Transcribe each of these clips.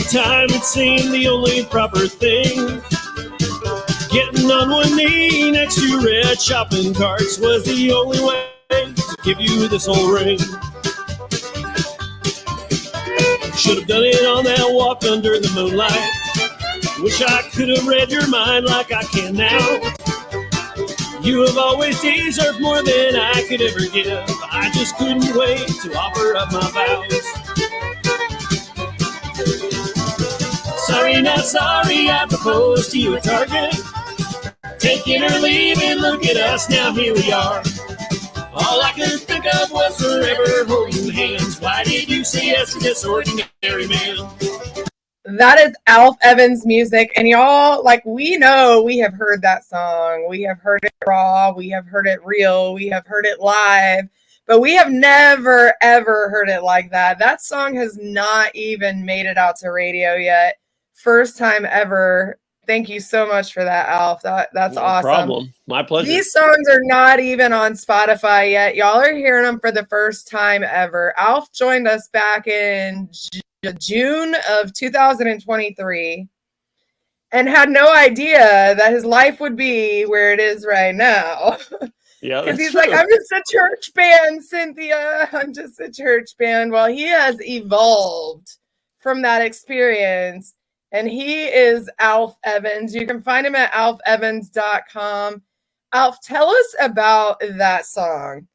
time it seemed the only proper thing. Getting on one knee next to red shopping carts was the only way to give you this whole ring. Should have done it on that walk under the moonlight. Wish I could have read your mind like I can now. You have always deserved more than I could ever give. I just couldn't wait to offer up my vows. Sorry, not sorry, I proposed to you at Target. Taking or leaving, look at us, now here we are. All I could think of was forever holding hands. Why did you say yes to this ordinary man? That is Alf Evans music. And y'all, like, we know we have heard that song. We have heard it raw. We have heard it real. We have heard it live. But we have never, ever heard it like that. That song has not even made it out to radio yet. First time ever. Thank you so much for that, Alf. That's no awesome. Problem. My pleasure. These songs are not even on Spotify yet. Y'all are hearing them for the first time ever. Alf joined us back in June of 2023 and had no idea that his life would be where it is right now. Yeah, because he's true. like, I'm just a church band, Cynthia. I'm just a church band. Well, he has evolved from that experience. And he is Alf Evans. You can find him at alfevans.com. Alf, tell us about that song.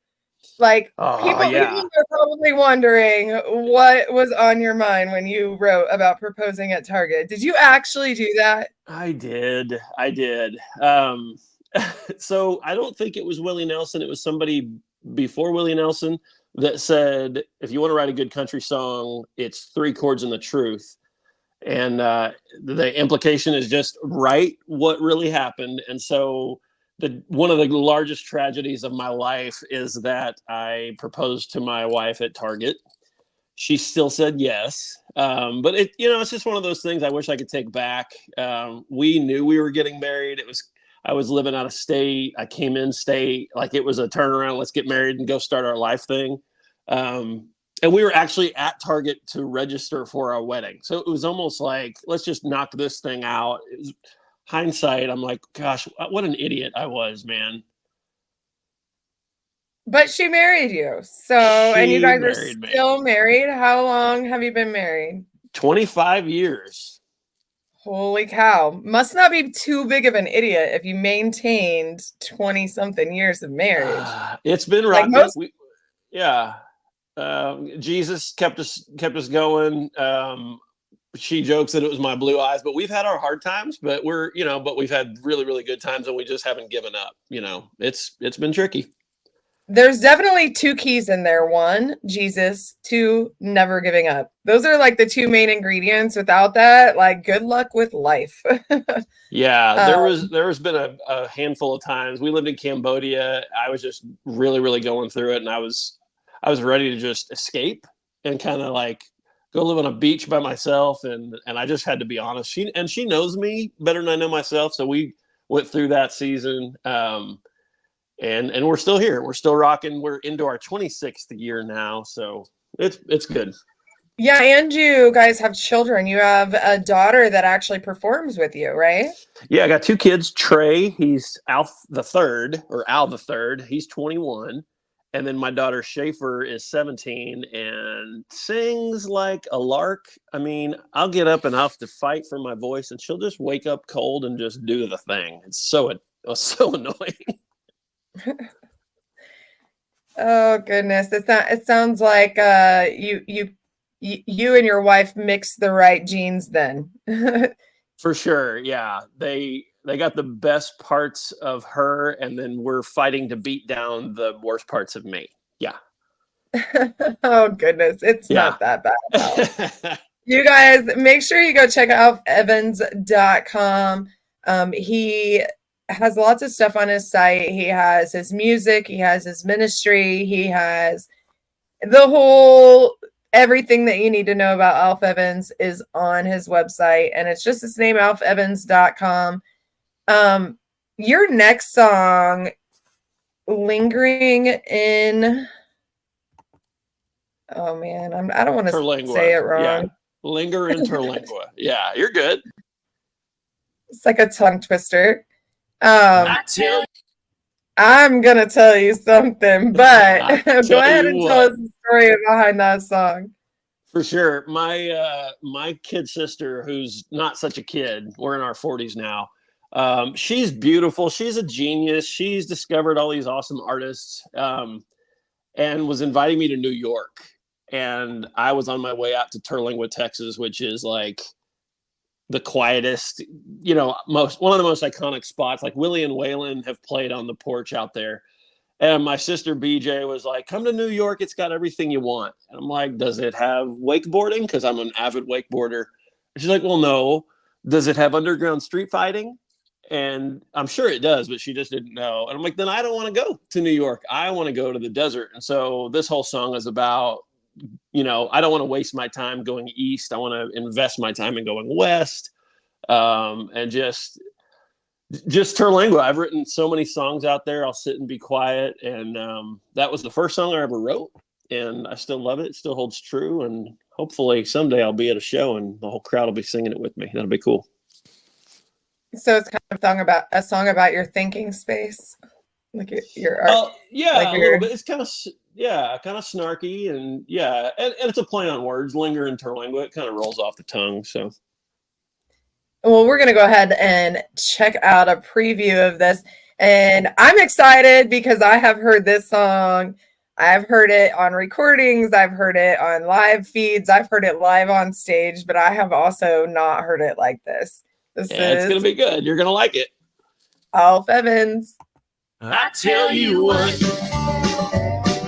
Like, people are probably wondering what was on your mind when you wrote about proposing at Target. Did you actually do that? I did. So I don't think it was Willie Nelson. It was somebody before Willie Nelson that said, if you want to write a good country song, it's 3 chords and the truth. And the implication is just write what really happened. And so one of the largest tragedies of my life is that I proposed to my wife at Target. She still said yes. But it's just one of those things I wish I could take back. We knew we were getting married. I was living out of state. I came in state. Like, it was a turnaround. Let's get married and go start our life thing. And we were actually at Target to register for our wedding. So it was almost like, let's just knock this thing out. It was, hindsight, I'm like, gosh, what an idiot I was, man. But she married you. And you guys are still married. How long have you been married? 25 years. Holy cow. Must not be too big of an idiot if you maintained 20-something years of marriage. It's been rocky. Jesus kept us going. She jokes that it was my blue eyes, but we've had our hard times, but we've had really, really good times, and we just haven't given up. It's been tricky. There's definitely 2 keys in there. 1, Jesus. 2, never giving up. Those are like the 2 main ingredients. Without that, like, good luck with life. Yeah, there has been a handful of times. We lived in Cambodia. I was just really, really going through it, and I was ready to just escape and kind of like go live on a beach by myself. And I just had to be honest. She knows me better than I know myself. So we went through that season. And we're still here. We're still rocking. We're into our 26th year now. So it's good. Yeah. And you guys have children. You have a daughter that actually performs with you, right? Yeah. I got 2 kids. Trey, he's Al the third. He's 21. And then my daughter Schaefer is 17 and sings like a lark. I mean, I'll get up and I'll have to fight for my voice, and she'll just wake up cold and just do the thing. It's so annoying. Oh goodness. It sounds like you and your wife mixed the right genes then. For sure. Yeah. They got the best parts of her, and then we're fighting to beat down the worst parts of me. Yeah. Oh goodness. It's not that bad. You guys, make sure you go check out alfevans.com. He has lots of stuff on his site. He has his music, he has his ministry, he has everything that you need to know about Alf Evans is on his website, and it's just his name, alfevans.com. Your next song, Lingering in, oh man, I don't want to say it wrong. Linger interlingua. Yeah, you're good. It's like a tongue twister. I tell you, I'm gonna tell you something, but go ahead you and tell what. us the story behind that song. For sure. My kid sister, who's not such a kid, we're in our 40s now. She's beautiful. She's a genius. She's discovered all these awesome artists, and was inviting me to New York. And I was on my way out to Terlingua, Texas, which is like the quietest, one of the most iconic spots. Like Willie and Waylon have played on the porch out there. And my sister BJ was like, "Come to New York. It's got everything you want." And I'm like, "Does it have wakeboarding? Because I'm an avid wakeboarder." And she's like, "Well, no." "Does it have underground street fighting?" And I'm sure it does, but she just didn't know. And I'm like, "Then I don't want to go to New York. I want to go to the desert." And so this whole song is about, I don't want to waste my time going east. I want to invest my time in going west. And just Terlingua. I've written so many songs out there. I'll sit and be quiet. And that was the first song I ever wrote. And I still love it. It still holds true. And hopefully someday I'll be at a show and the whole crowd will be singing it with me. That'll be cool. So it's kind of a song about your thinking space, like your art. Oh, yeah, like a little bit. It's kind of snarky, and and it's a play on words. Linger and Terlingua. It kind of rolls off the tongue. So Well, we're gonna go ahead and check out a preview of this, and I'm excited because I have heard this song. I've heard it on recordings. I've heard it on live feeds. I've heard it live on stage, but I have also not heard it like this. This it's gonna is be good. You're gonna like it. Alf Evans. I tell you what,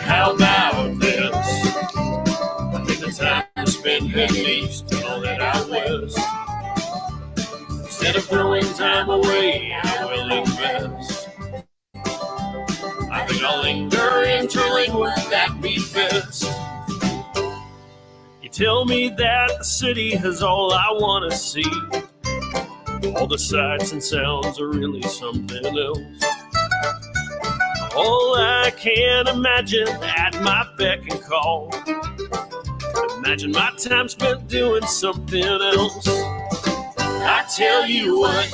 how about this? I think the time to spend heading east and all that out west. Instead of throwing time away, I will invest. I think I'll linger and Terlingua, that be best. You tell me that the city has all I want to see. All the sights and sounds are really something else. All I can imagine at my beck and call. Imagine my time spent doing something else. I tell you what,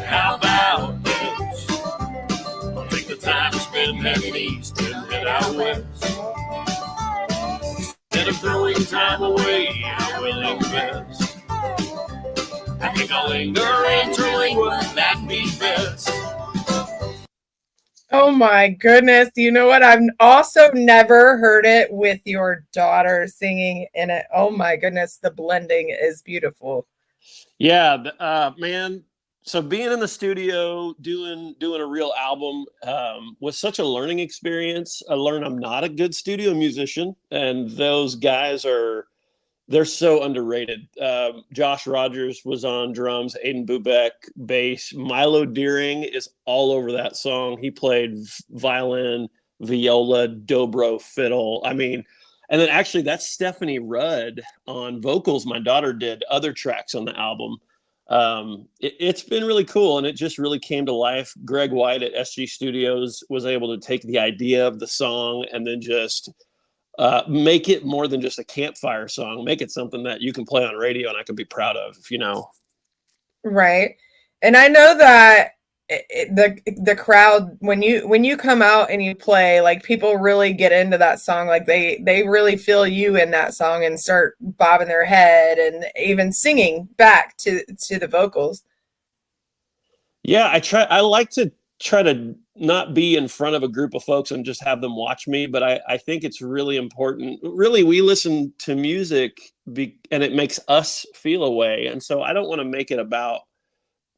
how about this? I'll take the time to spend heading east and head out west. Instead of throwing time away, I will invest. I think I'll linger and Terlingua, that'd be best. Oh my goodness. You know what? I've also never heard it with your daughter singing in it. Oh my goodness. The blending is beautiful. Yeah, man. So being in the studio, doing a real album was such a learning experience. I learned I'm not a good studio musician, and those guys they're so underrated. Josh Rogers was on drums, Aiden Bubeck bass. Milo Deering is all over that song. He played violin, viola, dobro, fiddle. I mean, and then actually that's Stephanie Rudd on vocals. My daughter did other tracks on the album. It's been really cool, and it just really came to life. Greg White at SG Studios was able to take the idea of the song and then just make it more than just a campfire song. Make it something that you can play on radio and I can be proud of, Right. And I know that the crowd, when you come out and you play, like, people really get into that song. Like they really feel you in that song and start bobbing their head and even singing back to the vocals. Yeah, I like to try to not be in front of a group of folks and just have them watch me, but I think it's really important. Really, we listen to music and it makes us feel a way. And so I don't want to make it about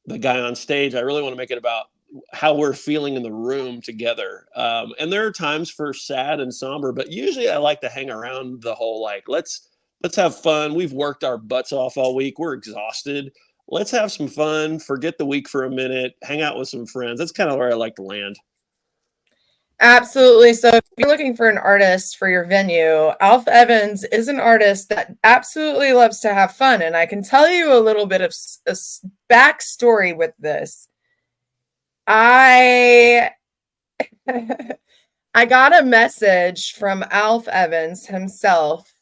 the guy on stage. I really want to make it about how we're feeling in the room together. And there are times for sad and somber, but usually I like to hang around the whole, like, let's have fun. We've worked our butts off all week. We're exhausted. Let's have some fun, forget the week for a minute, hang out with some friends. That's kind of where I like to land. Absolutely. So if you're looking for an artist for your venue, Alf Evans is an artist that absolutely loves to have fun. And I can tell you a little bit of a backstory with this. I I got a message from Alf Evans himself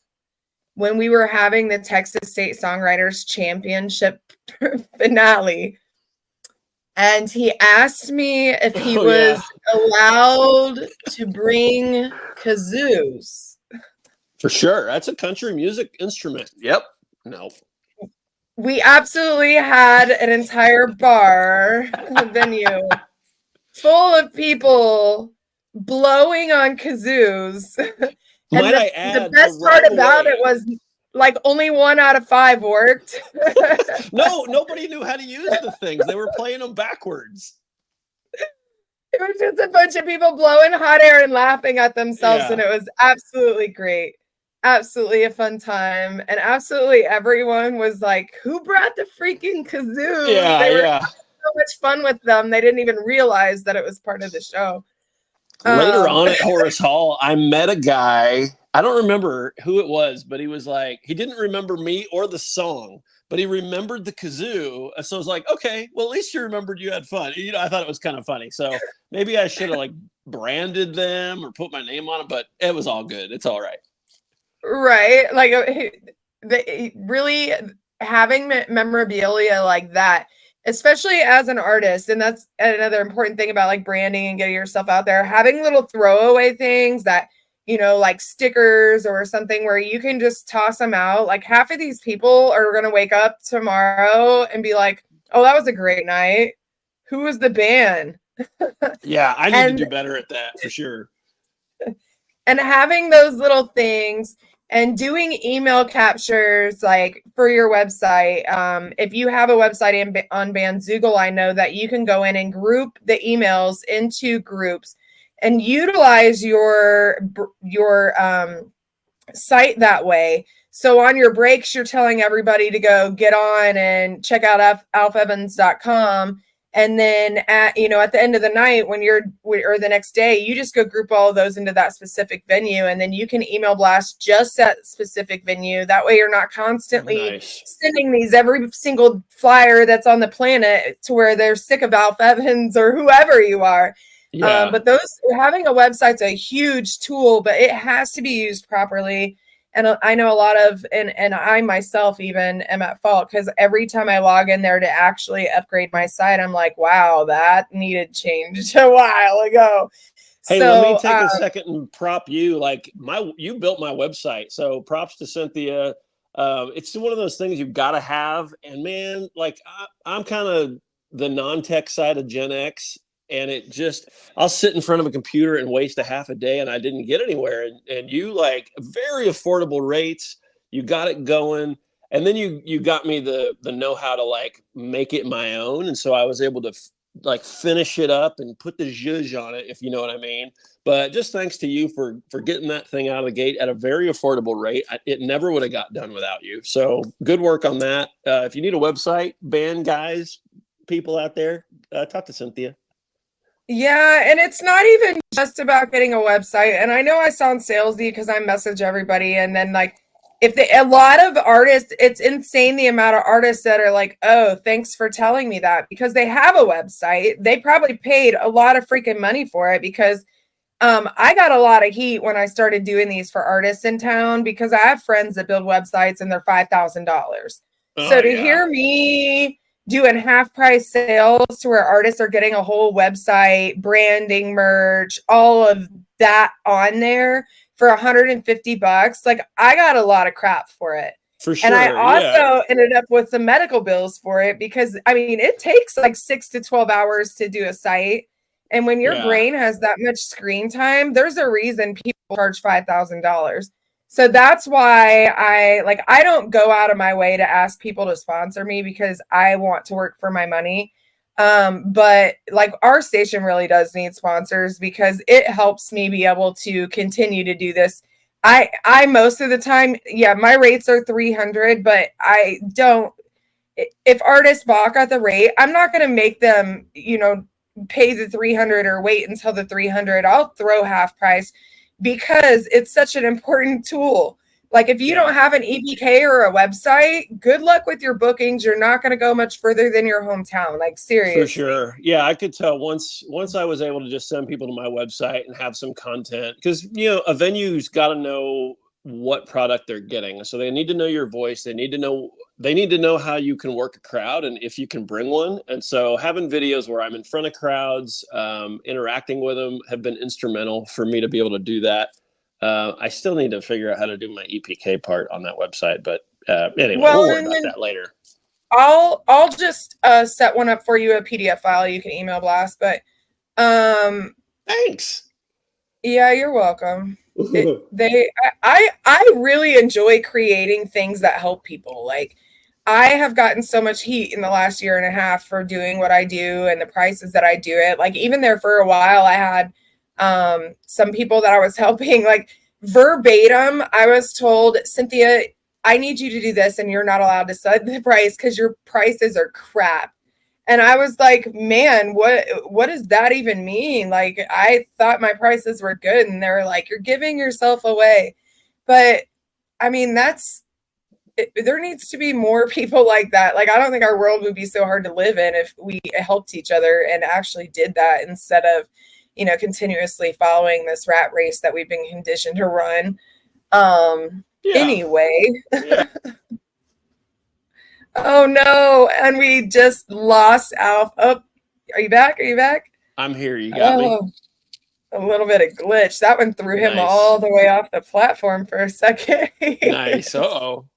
when we were having the Texas State Songwriters Championship finale. And he asked me if he was allowed to bring kazoos. For sure. That's a country music instrument. Yep. No. We absolutely had an entire bar venue full of people blowing on kazoos. And Might I add, the best part about it was like only 1 out of 5 worked. No, nobody knew how to use the things. They were playing them backwards. It was just a bunch of people blowing hot air and laughing at themselves, and it was absolutely great. Absolutely a fun time, and absolutely everyone was like, "Who brought the freaking kazoos?" They were having so much fun with them. They didn't even realize that it was part of the show. Later on at Horace Hall, I met a guy. I don't remember who it was, but he was like, he didn't remember me or the song, but he remembered the kazoo. So I was like, okay, well, at least you remembered you had fun. You know, I thought it was kind of funny. So maybe I should have like branded them or put my name on it, but it was all good. It's all right. Right. Like really having memorabilia like that, especially as an artist, and that's another important thing about like branding and getting yourself out there, having little throwaway things that, you know, like stickers or something where you can just toss them out. Like half of these people are going to wake up tomorrow and be like, oh, that was a great night. Who was the band? Yeah, I need to do better at that for sure. And having those little things and doing email captures like for your website. If you have a website on Bandzoogle, I know that you can go in and group the emails into groups and utilize your site that way. So on your breaks, you're telling everybody to go get on and check out alfevans.com. And then at the end of the night or the next day, you just go group all of those into that specific venue. And then you can email blast just that specific venue. That way you're not constantly sending these every single flyer that's on the planet to where they're sick of Alf Evans or whoever you are. Yeah. But having a website's a huge tool, but it has to be used properly. And I know a lot of, and I myself even am at fault because every time I log in there to actually upgrade my site, I'm like, wow, that needed changed a while ago. Hey, let me take a second and prop you. Like you built my website, so props to Cynthia. It's one of those things you've got to have. And man, like I'm kind of the non-tech side of Gen X. And I'll sit in front of a computer and waste a half a day and I didn't get anywhere. And you like very affordable rates, you got it going. And then you got me the know-how to like make it my own. And so I was able to like finish it up and put the zhuzh on it, if you know what I mean. But just thanks to you for getting that thing out of the gate at a very affordable rate. It never would have got done without you. So good work on that. If you need a website, band guys, people out there, talk to Cynthia. Yeah, and it's not even just about getting a website. And I know I sound salesy because I message everybody, and then like a lot of artists, it's insane the amount of artists that are like, oh, thanks for telling me that, because they have a website. They probably paid a lot of freaking money for it because I got a lot of heat when I started doing these for artists in town because I have friends that build websites and they're $5,000. So to hear me doing half price sales to where artists are getting a whole website, branding, merch, all of that on there for $150, like I got a lot of crap for it. For sure. And I also ended up with some medical bills for it because I mean, it takes like 6 to 12 hours to do a site. And when your brain has that much screen time, there's a reason people charge $5,000. So that's why I don't go out of my way to ask people to sponsor me because I want to work for my money. But like our station really does need sponsors because it helps me be able to continue to do this. I most of the time, my rates are 300, but I don't, if artists balk at the rate, I'm not going to make them, pay the 300 or wait until the 300. I'll throw half price because it's such an important tool. Like if you don't have an EPK or a website, good luck with your bookings. You're not going to go much further than your hometown. Like seriously. For sure. Yeah, I could tell once I was able to just send people to my website and have some content, because a venue's got to know what product they're getting. So they need to know your voice. They need to know how you can work a crowd and if you can bring one. And so having videos where I'm in front of crowds, interacting with them have been instrumental for me to be able to do that. I still need to figure out how to do my EPK part on that website, but anyway, Well, we'll worry and about then that later. I'll just set one up for you, a PDF file you can email blast. But Thanks. yeah, you're welcome. I really enjoy creating things that help people. Like, I have gotten so much heat in the last year and a half for doing what I do and the prices that I do it. Like, even there for a while, I had some people that I was helping, like verbatim, I was told, Cynthia, I need you to do this, and you're not allowed to set the price because your prices are crap. And I was like, man, what does that even mean? Like, I thought my prices were good, and they were like, you're giving yourself away. But I mean, there needs to be more people like that. Like, I don't think our world would be so hard to live in if we helped each other and actually did that instead of, continuously following this rat race that we've been conditioned to run. Anyway. Yeah. Oh no, and we just lost Alf. Oh, are you back? Are you back? I'm here. You got me? A little bit of glitch. That one threw him all the way off the platform for a second. Nice. Uh-oh.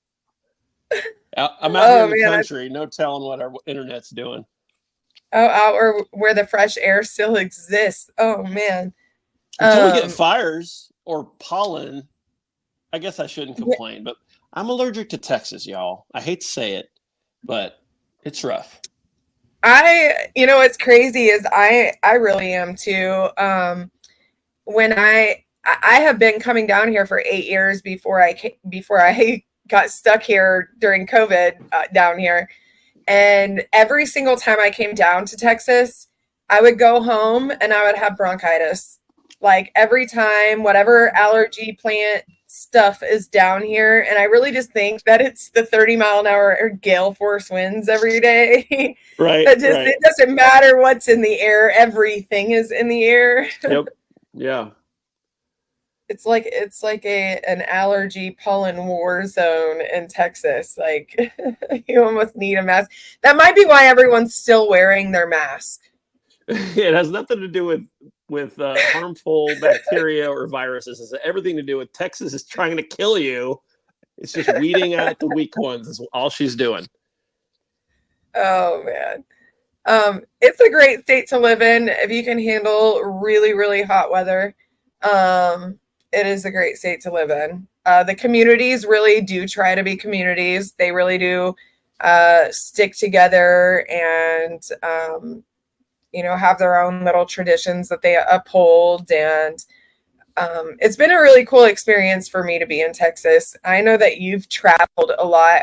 I'm out here in the country. No telling what our internet's doing. Oh, out where the fresh air still exists. Oh, man. Until we get fires or pollen, I guess I shouldn't complain. But I'm allergic to Texas, y'all. I hate to say it, but it's rough. What's crazy is I really am too. When I have been coming down here for 8 years before I got stuck here during COVID down here. And every single time I came down to Texas, I would go home and I would have bronchitis. Like, every time, whatever allergy plant stuff is down here. And I really just think that it's the 30-mile-an-hour gale force winds every day. Right. It doesn't matter what's in the air. Everything is in the air. Yep. Yeah. It's like an allergy pollen war zone in Texas. Like, you almost need a mask. That might be why everyone's still wearing their mask. It has nothing to do with harmful bacteria or viruses. It's everything to do with Texas is trying to kill you. It's just weeding out the weak ones. Is all she's doing. Oh man. It's a great state to live in if you can handle really, really hot weather. It is a great state to live in. The communities really do try to be communities. They really do stick together and, have their own little traditions that they uphold. And it's been a really cool experience for me to be in Texas. I know that you've traveled a lot.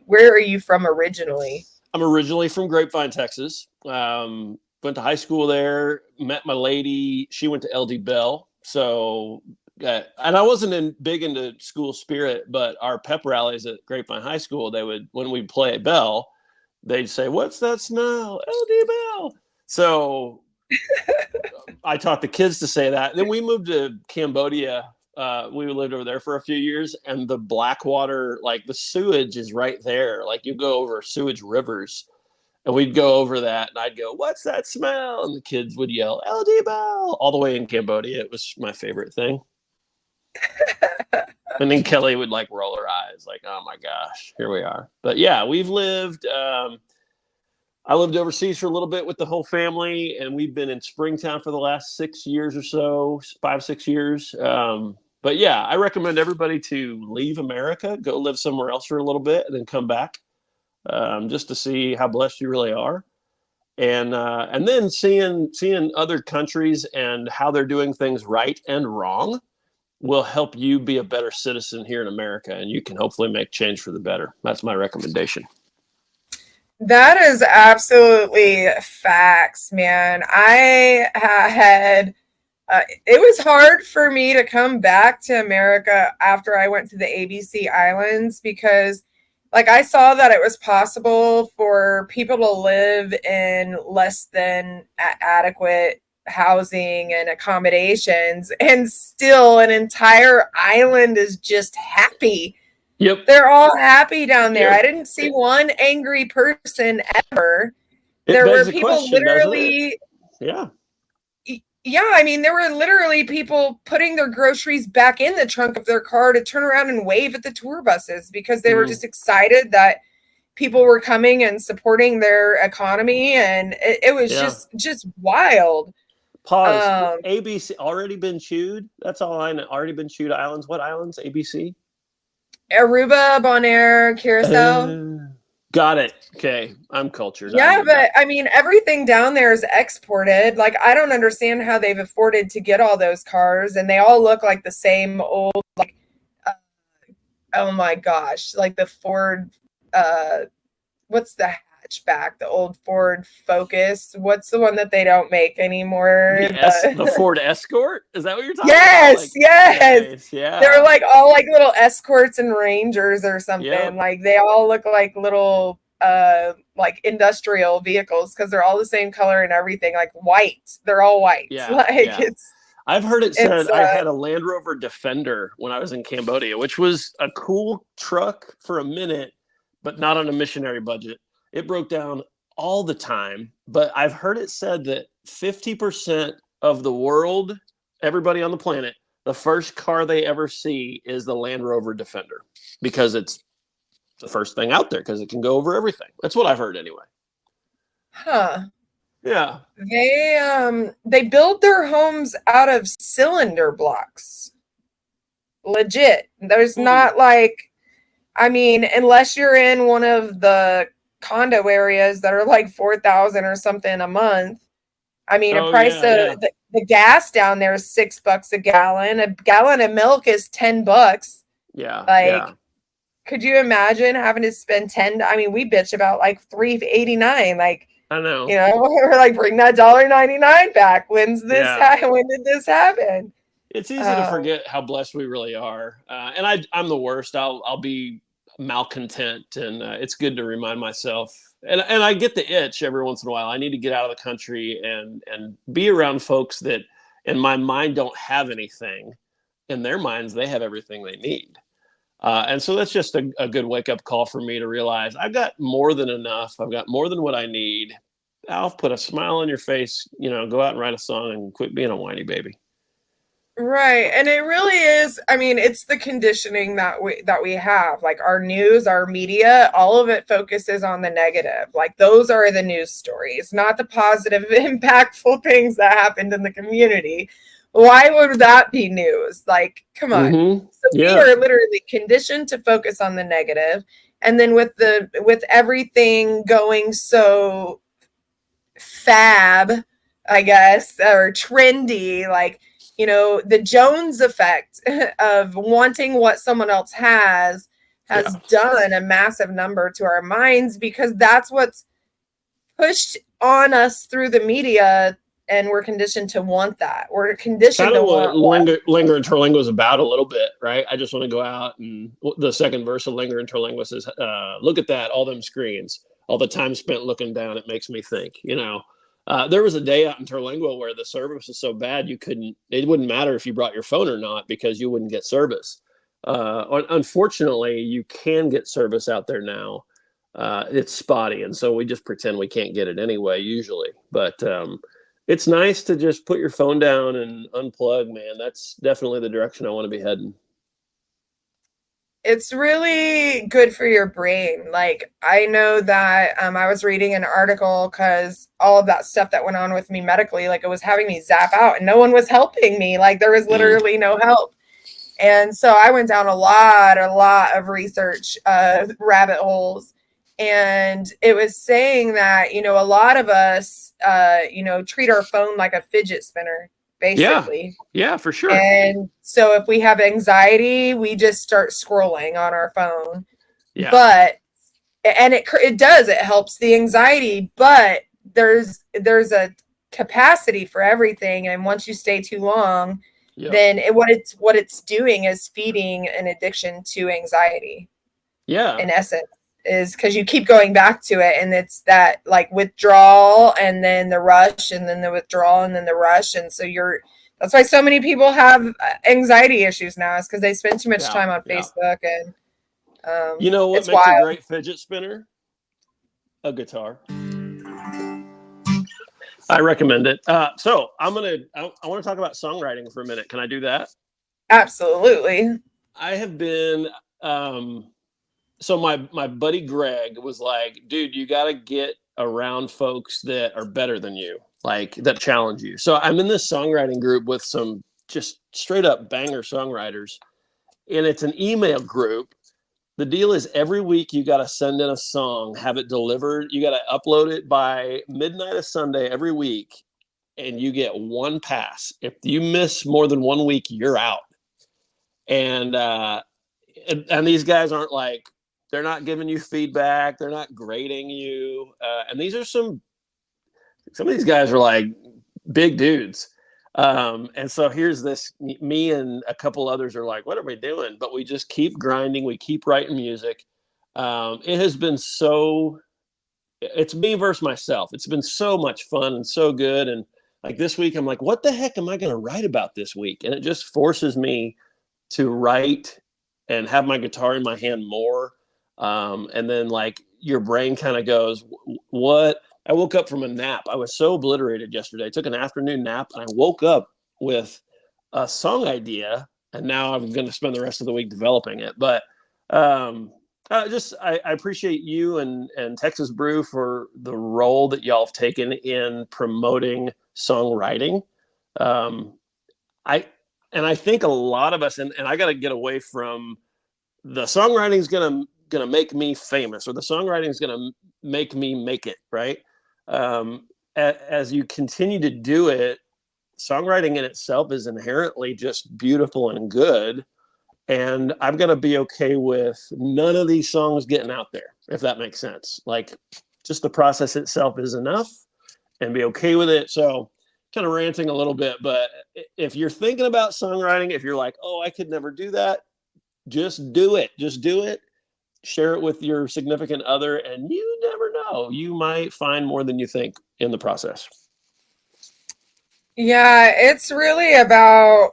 Where are you from originally? I'm originally from Grapevine, Texas. Went to high school there, met my lady. She went to LD Bell. So, and I wasn't big into school spirit, but our pep rallies at Grapevine High School, when we play at Bell, they'd say, "What's that smell? LD Bell." So I taught the kids to say that. Then we moved to Cambodia. We lived over there for a few years, and the Blackwater, like the sewage is right there. Like, you go over sewage rivers, and we'd go over that, and I'd go, "What's that smell?" And the kids would yell, "LD Bell," all the way in Cambodia. It was my favorite thing. And then Kelly would like roll her eyes, like, "Oh my gosh, here we are." But yeah, we've lived. I lived overseas for a little bit with the whole family, and we've been in Springtown for the last 6 years or so, 5, 6 years. But yeah, I recommend everybody to leave America, go live somewhere else for a little bit, and then come back just to see how blessed you really are. And then seeing other countries and how they're doing things right and wrong will help you be a better citizen here in America, and you can hopefully make change for the better. That's my recommendation. That is absolutely facts, man. I had it was hard for me to come back to America after I went to the ABC Islands because, like, I saw that it was possible for people to live in less than adequate housing and accommodations, and still an entire island is just happy. Yep. They're all happy down there. Yep. I didn't see one angry person ever. It There begs were the people question, doesn't it? literally, Yeah. yeah, I mean, there were literally people putting their groceries back in the trunk of their car to turn around and wave at the tour buses because they were just excited that people were coming and supporting their economy, and it was just wild. Pause. ABC already been chewed. That's all I know. Already been chewed islands. What islands? ABC? Aruba, Bonaire, Curacao. Got it. Okay. I'm cultured. Yeah, but I mean, everything down there is exported. Like, I don't understand how they've afforded to get all those cars, and they all look like the same old, like, oh my gosh, like the Ford, what's the hatchback? The old Ford Focus. What's the one that they don't make anymore? The Ford Escort? Is that what you're talking yes, about? Yes. Nice, yeah. They're like all like little Escorts and Rangers or something. Yep. Like they all look like little like industrial vehicles because they're all the same color and everything, like white. They're all white. Yeah. Like it's I've heard it said I had a Land Rover Defender when I was in Cambodia, which was a cool truck for a minute, but not on a missionary budget. It broke down all the time, but I've heard it said that 50% of the world, everybody on the planet, the first car they ever see is the Land Rover Defender because it's the first thing out there because it can go over everything. That's what I've heard anyway. Huh. Yeah. They build their homes out of cylinder blocks. Legit. There's not like, I mean, unless you're in one of the condo areas that are like 4,000 or something a month. I mean, the price of the gas down there is $6 a gallon. A gallon of milk is $10. Yeah. Like, could you imagine having to spend 10? I mean, we bitch about like $3.89. Like, I know. You know, we're like, bring that $1.99 back. When did this happen? It's easy to forget how blessed we really are. And I'm the worst. I'll be malcontent, and it's good to remind myself. And I get the itch every once in a while. I need to get out of the country and be around folks that, in my mind, don't have anything. In their minds, they have everything they need. And so that's just a good wake-up call for me to realize I've got more than enough. I've got more than what I need. Alf, put a smile on your face, go out and write a song and quit being a whiny baby. Right. And it really is. I mean, it's the conditioning that we have. Like our news, our media, all of it focuses on the negative. Like those are the news stories, not the positive, impactful things that happened in the community. Why would that be news? Like, come on. Mm-hmm. So we are literally conditioned to focus on the negative. And then with everything going so fab, I guess, or trendy, like, the Jones effect of wanting what someone else has done a massive number to our minds, because that's what's pushed on us through the media, and we're conditioned to want that. We're conditioned to want Linger and Terlingo is about a little bit, right? I just want to go out, and the second verse of Linger and Terlingo says, look at that, all them screens, all the time spent looking down, it makes me think, there was a day out in Terlingo where the service was so bad it wouldn't matter if you brought your phone or not because you wouldn't get service. Unfortunately, you can get service out there now. It's spotty, and so we just pretend we can't get it anyway, usually. But it's nice to just put your phone down and unplug, man. That's definitely the direction I want to be heading. It's really good for your brain. Like, I know that I was reading an article because all of that stuff that went on with me medically, like it was having me zap out and no one was helping me. Like there was literally no help. And so I went down a lot of research rabbit holes. And it was saying that, a lot of us, treat our phone like a fidget spinner. Basically. Yeah, for sure. And so if we have anxiety, we just start scrolling on our phone. Yeah. But it helps the anxiety, but there's a capacity for everything, and once you stay too long, then what it's doing is feeding an addiction to anxiety. Yeah. In essence. is because you keep going back to it, and it's that like withdrawal and then the rush and then the withdrawal and then the rush. And so that's why so many people have anxiety issues now, is because they spend too much time on Facebook. And you know what it's makes wild. a great fidget spinner? A guitar. I recommend it. So I want to talk about songwriting for a minute. Can I do that? Absolutely. I have been, so my buddy Greg was like, dude, you got to get around folks that are better than you, like that challenge you. So I'm in this songwriting group with some just straight up banger songwriters, and it's an email group. The deal is every week you got to send in a song, have it delivered. You got to upload it by midnight of Sunday every week, and you get one pass. If you miss more than 1 week, you're out. And these guys aren't like, they're not giving you feedback. They're not grading you. And these are some of these guys are like big dudes. And so here's this, me and a couple others are like, what are we doing? But we just keep grinding. We keep writing music. It has been it's me versus myself. It's been so much fun and so good. And like this week, I'm like, what the heck am I going to write about this week? And it just forces me to write and have my guitar in my hand more. And then like your brain kind of goes, what? I woke up from a nap. I was so obliterated yesterday. I took an afternoon nap and I woke up with a song idea, and now I'm going to spend the rest of the week developing it. But I appreciate you and Texas Brew for the role that y'all have taken in promoting songwriting. I think a lot of us, and I got to get away from the songwriting is gonna make me famous, or the songwriting is gonna make me make it, right? As you continue to do it, songwriting in itself is inherently just beautiful and good. And I've got to be okay with none of these songs getting out there, if that makes sense. Like, just the process itself is enough, and be okay with it. So, kind of ranting a little bit, but if you're thinking about songwriting, if you're like, oh, I could never do that, just do it. Just do it. Share it with your significant other, and you never know. You might find more than you think in the process. Yeah, it's really about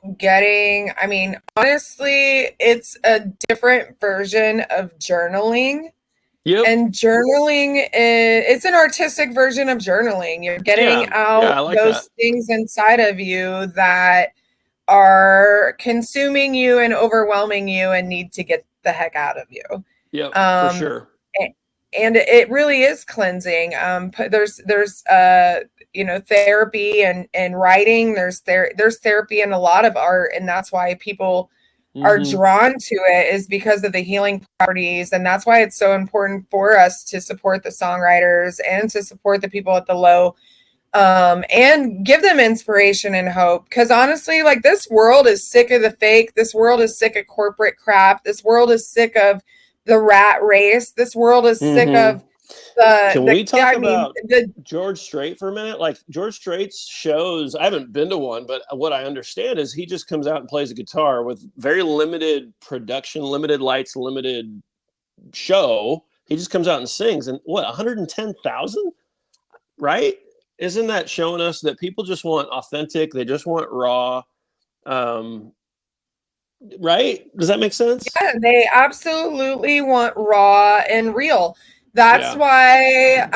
honestly, it's a different version of journaling. Yep. And journaling it's an artistic version of journaling. You're getting out I like those that. things inside of you that are consuming you and overwhelming you and need to get the heck out of you. Yep, for sure. And it really is cleansing. There's therapy and writing. There's therapy in a lot of art, and that's why people are drawn to it, is because of the healing properties. And that's why it's so important for us to support the songwriters and to support the people at the low, and give them inspiration and hope. Because honestly, like, this world is sick of the fake. This world is sick of corporate crap. This world is sick of the rat race. This world is sick of Can we talk about George Strait for a minute? Like, George Strait's shows, I haven't been to one, but what I understand is he just comes out and plays a guitar with very limited production, limited lights, limited show. He just comes out and sings, and 110,000, right? Isn't that showing us that people just want authentic? They just want raw. Right? Does that make sense? Yeah, they absolutely want raw and real. That's why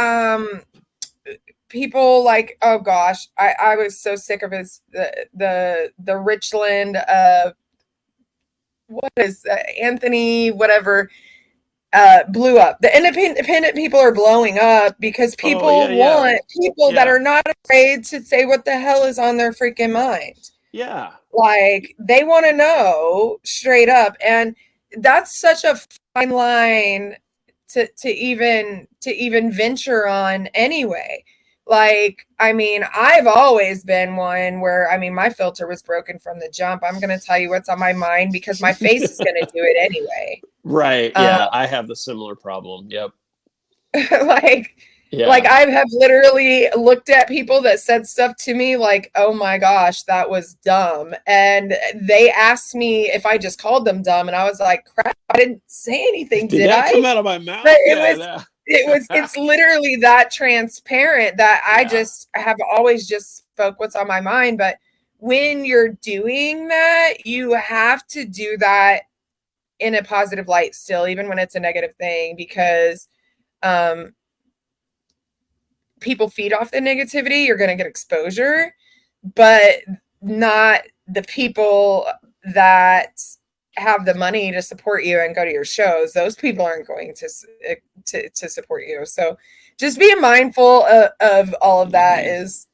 people like, oh gosh, I was so sick of the Richland what is Anthony whatever blew up. The independent people are blowing up because people want people that are not afraid to say what the hell is on their freaking mind. Yeah. Like, they want to know straight up. And that's such a fine line to even venture on anyway. Like, I mean, I've always been one where, I mean, my filter was broken from the jump. I'm going to tell you what's on my mind because my face is going to do it anyway. Right. Yeah. I have the similar problem. Yep. Like, Yeah. Like I have literally looked at people that said stuff to me like, "Oh my gosh, that was dumb." And they asked me if I just called them dumb and I was like, "Crap, I didn't say anything, Did did that come I?" out of my But mouth? Yeah. it's literally that transparent that I Yeah. just have always just spoke what's on my mind. But when you're doing that, you have to do that in a positive light still, even when it's a negative thing, because um, people feed off the negativity. You're going to get exposure, but not the people that have the money to support you and go to your shows. Those people aren't going to support you. So just being mindful of all of that is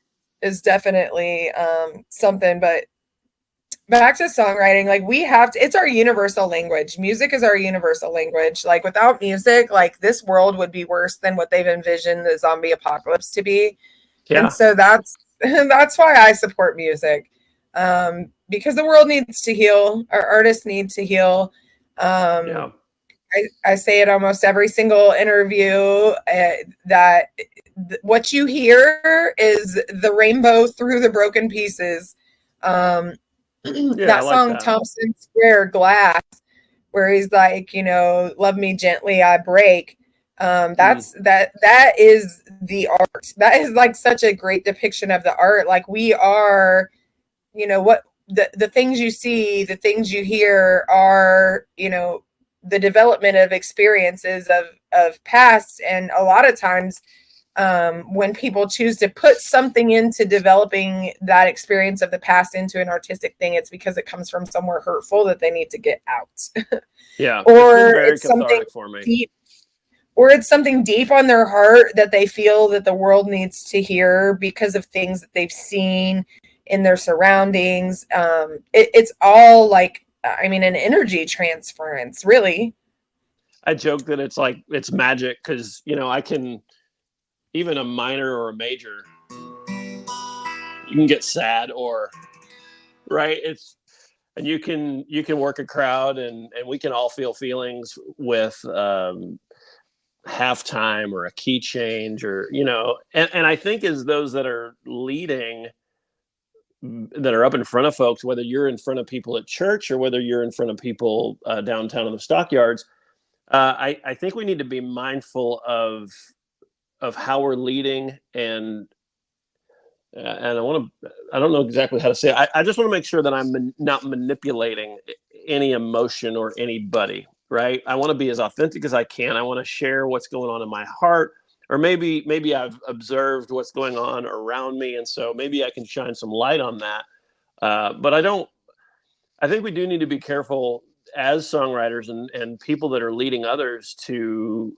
definitely something. But back to songwriting, like we have to, it's our universal language. Music is our universal language. Like without music, like this world would be worse than what they've envisioned the zombie apocalypse to be. And Yeah. so that's why I support music, because the world needs to heal. Our artists need to heal. Yeah. I say it almost every single interview, that what you hear is the rainbow through the broken pieces. Um, Yeah. I that like song that. Thompson Square Glass, where he's like, love me gently, I break. Mm. That is the art. That is like such a great depiction of the art. Like we are, what the things you see, the things you hear are, the development of experiences of past. And a lot of times, when people choose to put something into developing that experience of the past into an artistic thing, it's because it comes from somewhere hurtful that they need to get out. Yeah. It's been Or very it's something cathartic for me. deep, or it's something deep on their heart that they feel that the world needs to hear because of things that they've seen in their surroundings. It's all like, I mean, an energy transference, really. I joke that it's magic because, I can, even a minor or a major, you can get sad or, right. And you can work a crowd and we can all feel feelings with, halftime or a key change or, and I think as those that are leading, that are up in front of folks, whether you're in front of people at church or whether you're in front of people downtown in the stockyards, I think we need to be mindful of how we're leading, and I don't know exactly how to say it. I just want to make sure that I'm not manipulating any emotion or anybody, right? I want to be as authentic as I can. I want to share what's going on in my heart, or maybe I've observed what's going on around me, and so maybe I can shine some light on that. But I think we do need to be careful as songwriters and people that are leading others to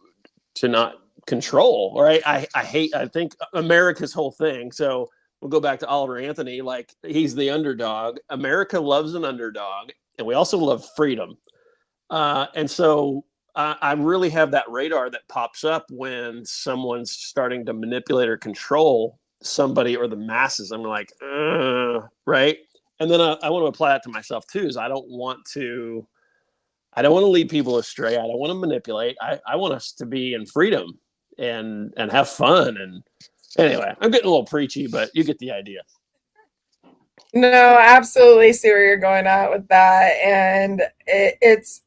not control. Right? I think America's whole thing. So we'll go back to Oliver Anthony. Like he's the underdog. America loves an underdog, and we also love freedom. And so I really have that radar that pops up when someone's starting to manipulate or control somebody or the masses. I'm like, right. And then I want to apply that to myself too. Is I don't want to lead people astray. I don't want to manipulate. I want us to be in freedom and have fun. And anyway, I'm getting a little preachy, but you get the idea. No, absolutely see where you're going at with that. And it's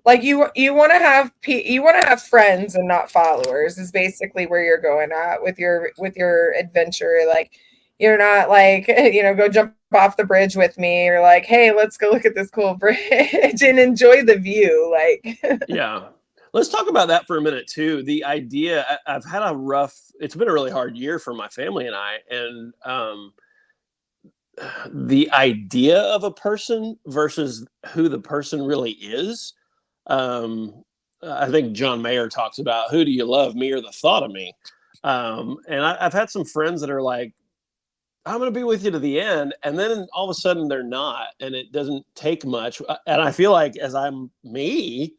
like you want to have friends and not followers is basically where you're going at with your adventure. Like you're not like, go jump off the bridge with me, or like, hey, let's go look at this cool bridge and enjoy the view. Like Yeah. Let's talk about that for a minute too. The idea, I've had it's been a really hard year for my family and I, and the idea of a person versus who the person really is. Um, I think John Mayer talks about who do you love, me or the thought of me. And I've had some friends that are like, I'm going to be with you to the end. And then all of a sudden they're not. And it doesn't take much. And I feel like as I'm me,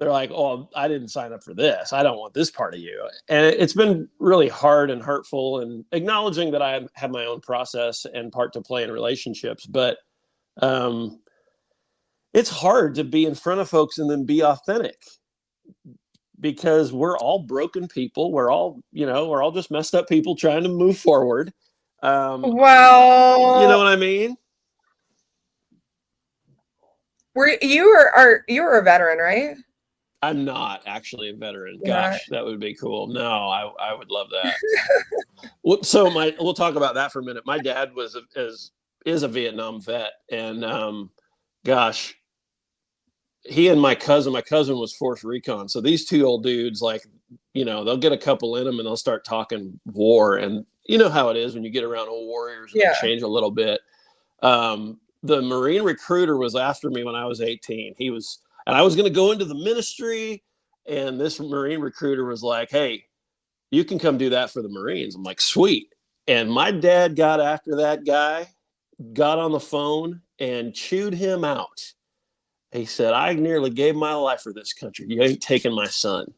they're like, oh, I didn't sign up for this. I don't want this part of you. And it's been really hard and hurtful, and acknowledging that I have my own process and part to play in relationships. But it's hard to be in front of folks and then be authentic. because we're all broken people. We're all, we're all just messed up people trying to move forward. You know Well, what I mean? you were a veteran, right? I'm not actually a veteran. You're not. Gosh, that would be cool. No, I would love that. So we'll talk about that for a minute. My dad is a Vietnam vet, and gosh, he and my cousin was force recon. So these two old dudes, like, they'll get a couple in them and they'll start talking war. And you know how it is when you get around old warriors and they Yeah. change a little bit. The Marine recruiter was after me when I was 18. And I was going to go into the ministry. And this Marine recruiter was like, "Hey, you can come do that for the Marines." I'm like, "Sweet." And my dad got after that guy, got on the phone and chewed him out. He said, "I nearly gave my life for this country. You ain't taking my son."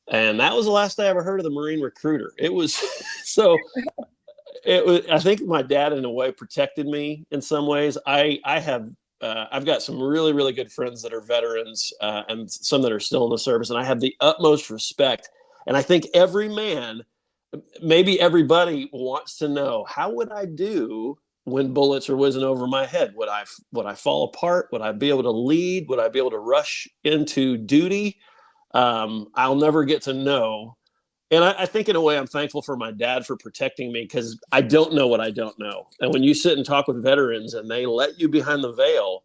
And that was the last I ever heard of the Marine recruiter. It was so I think my dad in a way protected me in some ways. I've got some really, really good friends that are veterans, and some that are still in the service. And I have the utmost respect. And I think every man, maybe everybody, wants to know, how would I do when bullets are whizzing over my head? Would I fall apart? Would I be able to lead? Would I be able to rush into duty? I'll never get to know. And I think in a way I'm thankful for my dad for protecting me, because I don't know what I don't know. And when you sit and talk with veterans and they let you behind the veil,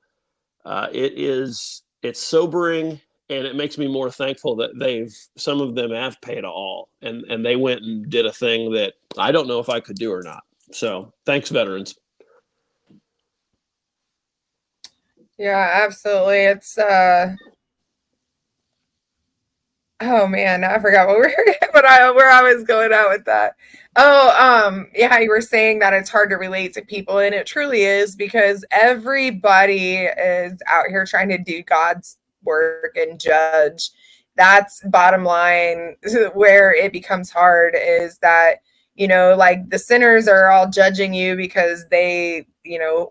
it's sobering, and it makes me more thankful that some of them have paid all, and they went and did a thing that I don't know if I could do or not. So thanks, veterans. Yeah, absolutely. It's oh man, I forgot what we were where I was going out with that. Oh, yeah, you were saying that it's hard to relate to people, and it truly is, because everybody is out here trying to do God's work and judge. That's bottom line. Where it becomes hard is that, like, the sinners are all judging you because they,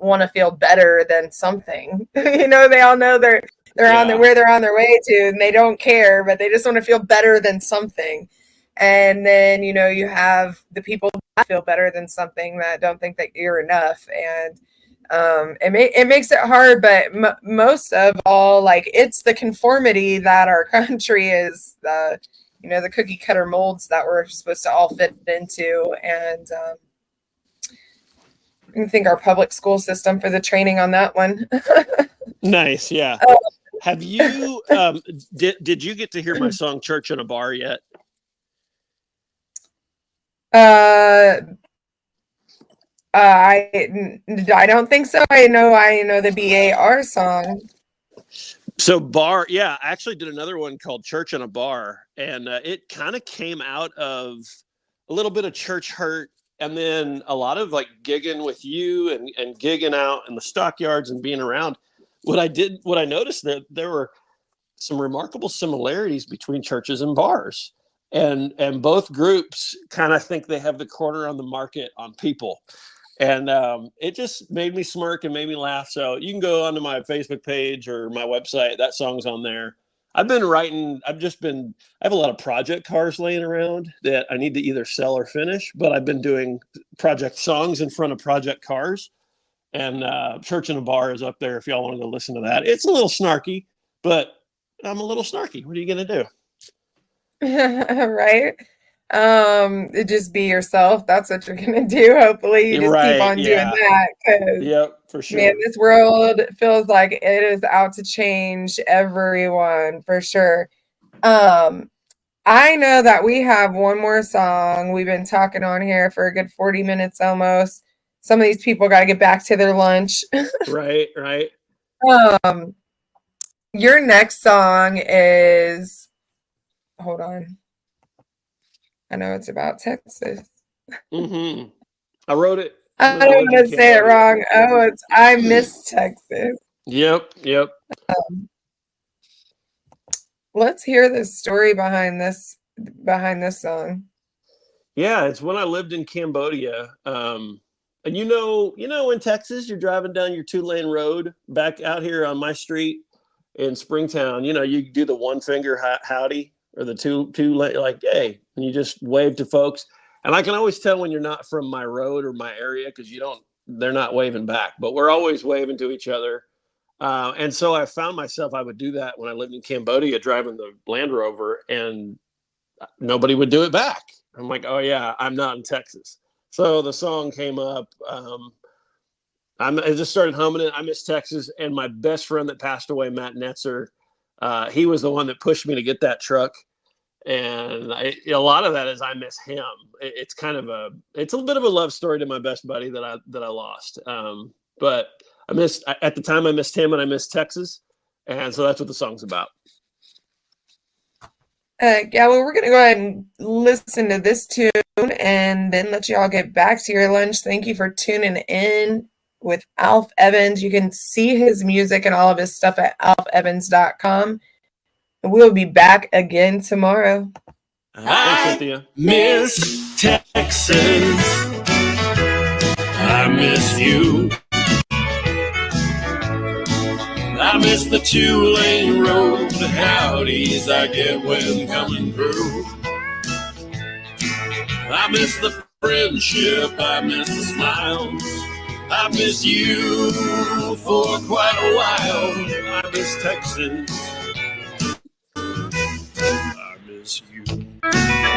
want to feel better than something. They all know they're on their Yeah. where they're on their way to, and they don't care, but they just want to feel better than something. And then, you have the people that feel better than something that don't think that you're enough. And it makes it hard, but most of all, like, it's the conformity that our country is, the cookie cutter molds that we're supposed to all fit into. And I think our public school system for the training on that one. Nice. Yeah. Have you did you get to hear my song "Church in a Bar" yet? Uh, I don't think so. I know the BAR song. So bar, yeah, I actually did another one called "Church in a Bar," and it kind of came out of a little bit of church hurt, and then a lot of like gigging with you and gigging out in the stockyards and being around. What I noticed, that there were some remarkable similarities between churches and bars, and both groups kind of think they have the corner on the market on people. And it just made me smirk and made me laugh. So you can go onto my Facebook page or my website. That song's on there. I've been writing. I have a lot of project cars laying around that I need to either sell or finish, but I've been doing project songs in front of project cars. And Church in a Bar is up there if y'all want to go listen to that. It's a little snarky, but I'm a little snarky. What are you going to do? Right? Just be yourself. That's what you're gonna do. Hopefully, you You're just keep right. on doing Yeah. that, because Yep, for man, sure. this world feels like it is out to change everyone for sure. Um, I know that we have one more song. We've been talking on here for a good 40 minutes almost. Some of these people got to get back to their lunch. Right, right. um, your next song is, hold on. I know it's about Texas. Mm-hmm. I wrote it I when I don't lived in want to say it Cambodia. wrong. Oh, it's I Miss Texas. Yep, yep. Let's hear the story behind this song. Yeah, it's when I lived in Cambodia. And in Texas, you're driving down your 2-lane road back out here on my street in Springtown. You do the one finger howdy. or the two like, hey, and you just wave to folks. And I can always tell when you're not from my road or my area because they're not waving back, but we're always waving to each other. And so I found myself, I would do that when I lived in Cambodia, driving the Land Rover, and nobody would do it back. I'm like, oh yeah, I'm not in Texas. So the song came up. I just started humming it. I miss Texas. And my best friend that passed away, Matt Netzer, he was the one that pushed me to get that truck. And a lot of that is I miss him. It's kind of it's a bit of a love story to my best buddy that I lost. But at the time I missed him and I missed Texas. And so that's what the song's about. Yeah, well, we're going to go ahead and listen to this tune and then let you all get back to your lunch. Thank you for tuning in with Alf Evans. You can see his music and all of his stuff at alfevans.com. And we'll be back again tomorrow. Thanks, Cynthia. Miss Texas. I miss you. I miss the 2-lane road, the howdies I get when coming through. I miss the friendship, I miss the smiles. I miss you for quite a while. I miss Texas. I miss you.